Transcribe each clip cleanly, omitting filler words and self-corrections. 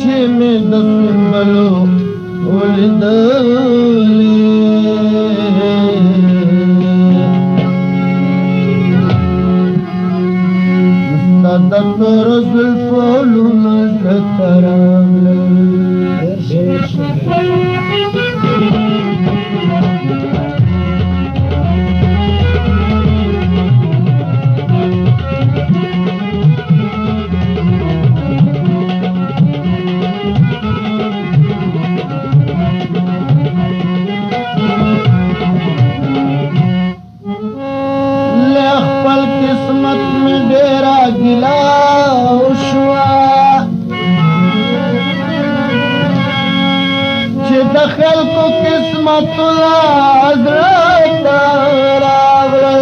چې مې د سنبلو ولیدلې ستا د تورو زلفو لونه زړه ته راغلل قسمت میں ډیرا ګلا وشوا چې د خلکو قسمت لا حضرت راغله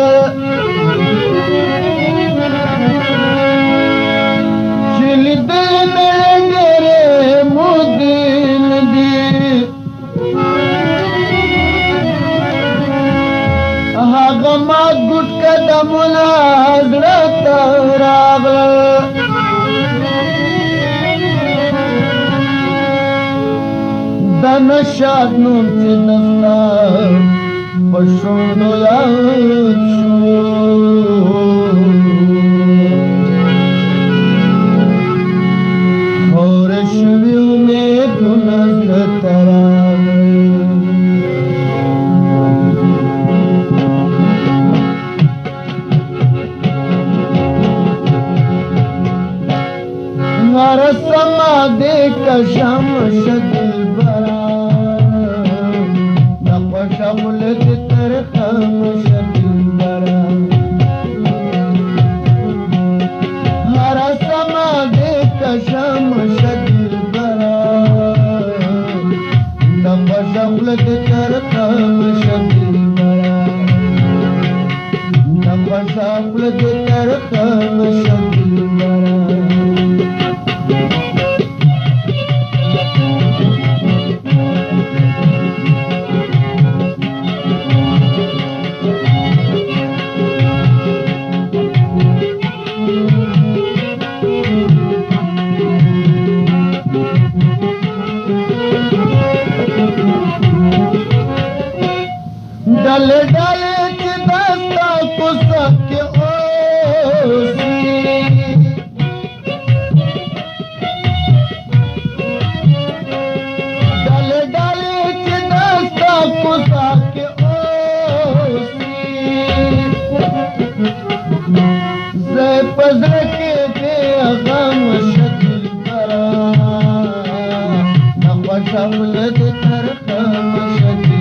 چې لیدل مې ډېرې مودې دي هغه ما ګوټ قدمونه زړه ته راغلل د نشاط نوم چې دستا په شونډو یاد شو خورې شوي امیدونه زړه ته راغلل رسما دے کشم شدل برا نقش ملت ترخم شدل برا رسما دے کشم شدل برا نقش ملت ترخم شدل برا نقش ملت ترخم شدل برا ڈالے ڈالے کی دستا کو سب کے اوسی ڈالے ڈالے کی دستا کو سب کے اوسی زے پزر کے بے غم شکل کرا نقش ملد ترخم شکل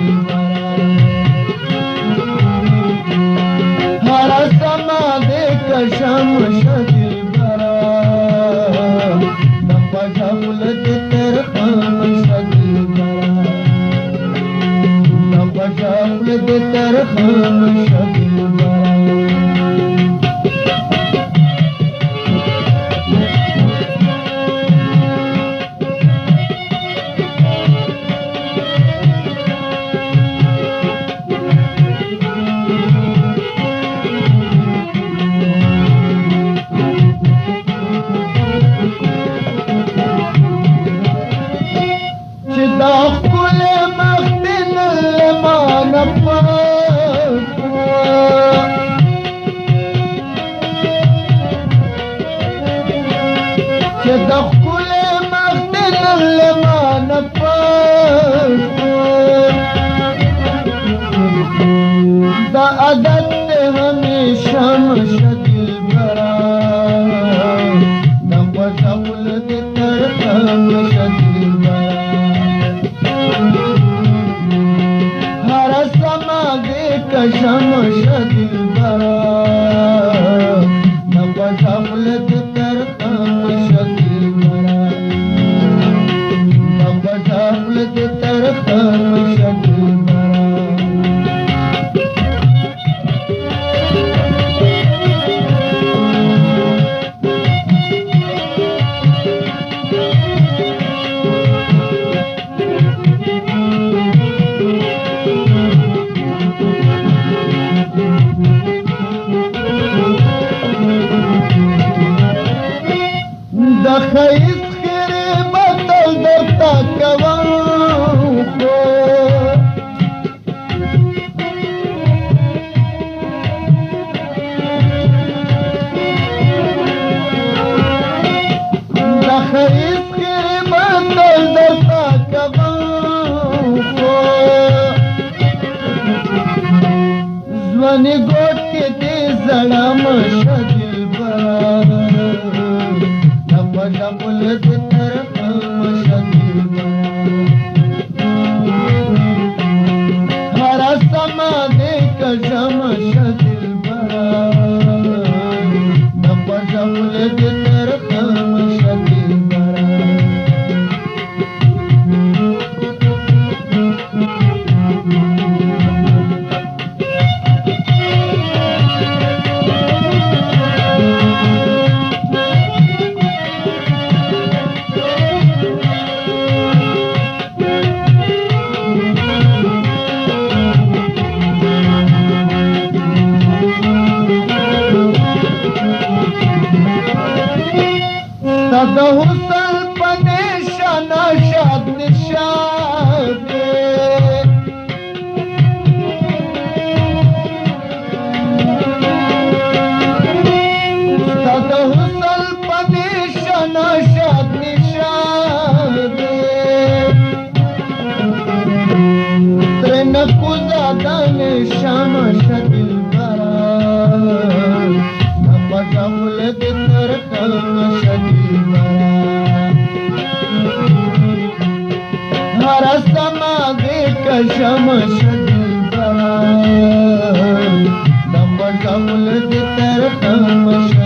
کشم شدل برا نقش ملت ترخم شدل برا نقش ملت ترخم شدل برا داخل مختن لمان داخل مختن لمان دا عدد ہمیشہ مشدل برا نقش ملت ترخم شدل برا کشم شدل برا نقش ملت ترخم شدل برا نقش ملت ترخم شدل برا خیز خیری بطا تا کوم خو د خریز خدمت درته کوم خو ځواني ګوټ کې دې زړه مشه دلبره ډمه ډمل دې طرفه مشه دلبره هره سمه دې کږه مشه دلبره ډمه ډمل دې طرفه مشه دلبره د حسن په نشانه شاد نشاد د حسن په نشانه شاد نشاد ترنه کوزاده نشانه شاد دلبره پټول دې ترخه مشه هر سما دې کشه مشه دلبره د پټول دې ترخه مشه